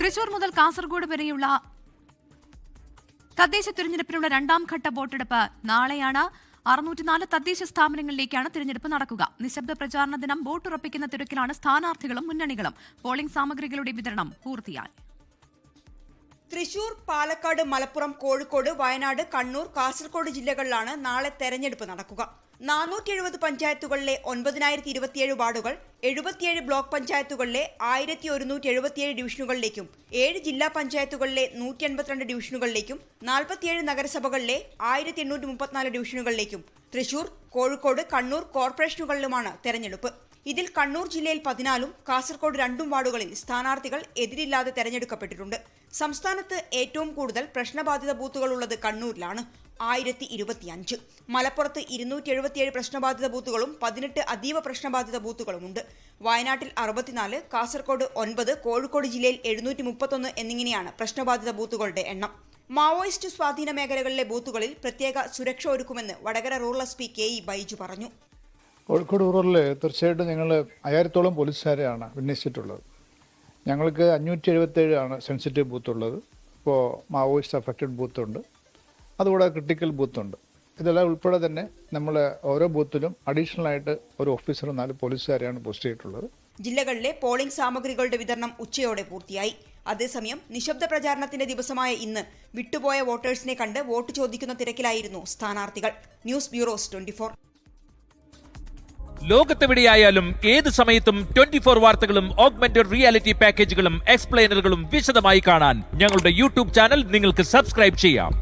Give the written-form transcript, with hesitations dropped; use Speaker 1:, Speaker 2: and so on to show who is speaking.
Speaker 1: തൃശൂർ മുതൽ കാസർഗോഡ് വരെയുള്ള തദ്ദേശ തിരഞ്ഞെടുപ്പിനുള്ള രണ്ടാം ഘട്ട വോട്ടെടുപ്പ് നാളെയാണ്. 604 തദ്ദേശ സ്ഥാപനങ്ങളിലേക്കാണ് തിരഞ്ഞെടുപ്പ് നടക്കുക. നിശബ്ദ പ്രചാരണ ദിനം വോട്ടുറപ്പിക്കുന്ന തിരക്കിലാണ് സ്ഥാനാർത്ഥികളും മുന്നണികളും. പോളിംഗ് സാമഗ്രികളുടെ വിതരണം പൂർത്തിയായി.
Speaker 2: തൃശൂർ, പാലക്കാട്, മലപ്പുറം, കോഴിക്കോട്, വയനാട്, കണ്ണൂർ, കാസർഗോഡ് ജില്ലകളിലാണ് നാളെ തെരഞ്ഞെടുപ്പ് നടക്കുക. 470 പഞ്ചായത്തുകളിലെ 9027 വാർഡുകൾ, 77 ബ്ലോക്ക് പഞ്ചായത്തുകളിലെ 1177 ഡിവിഷനുകളിലേക്കും 7 ജില്ലാ പഞ്ചായത്തുകളിലെ 182 ഡിവിഷനുകളിലേക്കും 47 നഗരസഭകളിലെ 1834 ഡിവിഷനുകളിലേക്കും തൃശൂർ, കോഴിക്കോട്, കണ്ണൂർ കോർപ്പറേഷനുകളിലുമാണ് തെരഞ്ഞെടുപ്പ്. ഇതിൽ കണ്ണൂർ ജില്ലയിൽ 14ഉം കാസർഗോഡ് 2 വാർഡുകളിൽ സ്ഥാനാർത്ഥികൾ എതിരില്ലാതെ തെരഞ്ഞെടുക്കപ്പെട്ടിട്ടുണ്ട്. സംസ്ഥാനത്ത് ഏറ്റവും കൂടുതൽ പ്രശ്നബാധിത ബൂത്തുകളുള്ളത് കണ്ണൂരിലാണ്, 1025. മലപ്പുറത്ത് 277 പ്രശ്നബാധിത ബൂത്തുകളും 18 അതീവ പ്രശ്നബാധിത ബൂത്തുകളുമുണ്ട്. വയനാട്ടിൽ 64, കാസർഗോഡ് 9, കോഴിക്കോട് ജില്ലയിൽ 731 എന്നിങ്ങനെയാണ് പ്രശ്നബാധിത ബൂത്തുകളുടെ എണ്ണം. മാവോയിസ്റ്റ് സ്വാധീന മേഖലകളിലെ ബൂത്തുകളിൽ പ്രത്യേക സുരക്ഷ ഒരുക്കുമെന്ന് Vadakara rural S P KE Baiju പറഞ്ഞു.
Speaker 3: കോഴിക്കോട് റൂറലിൽ തീർച്ചയായിട്ടും ഞങ്ങൾ 1000-ഓളം പോലീസുകാരെയാണ് വിന്യസിച്ചിട്ടുള്ളത്. ഞങ്ങൾക്ക് 577 ആണ് സെൻസിറ്റീവ് ബൂത്തുള്ളത്. ഇപ്പോൾ മാവോയിസ്റ്റ് അഫക്റ്റഡ് ബൂത്തുണ്ട്, അതുകൂടെ ക്രിട്ടിക്കൽ ബൂത്തുണ്ട്. ഇതെല്ലാം ഉൾപ്പെടെ തന്നെ നമ്മൾ ഓരോ ബൂത്തിലും അഡീഷണൽ ആയിട്ട് ഒരു ഓഫീസറും 4 പോലീസുകാരെയാണ് പോസ്റ്റ് ചെയ്തിട്ടുള്ളത്.
Speaker 2: ജില്ലകളിലെ പോളിംഗ് സാമഗ്രികളുടെ വിതരണം ഉച്ചയോടെ പൂർത്തിയായി. അതേസമയം നിശബ്ദ പ്രചാരണത്തിന്റെ ദിവസമായ ഇന്ന് വിട്ടുപോയ വോട്ടേഴ്സിനെ കണ്ട് വോട്ട് ചോദിക്കുന്ന തിരക്കിലായിരുന്നു സ്ഥാനാർത്ഥികൾ. News bureau 24.
Speaker 4: ലോകത്തെവിടെയായാലും ഏത് സമയത്തും 24 വാർത്തകളും ഓഗ്മെന്റഡ് റിയാലിറ്റി പാക്കേജുകളും എക്സ്പ്ലെയിനറുകളും വിശദമായി കാണാൻ ഞങ്ങളുടെ യൂട്യൂബ് ചാനൽ നിങ്ങൾക്ക് സബ്സ്ക്രൈബ് ചെയ്യാം.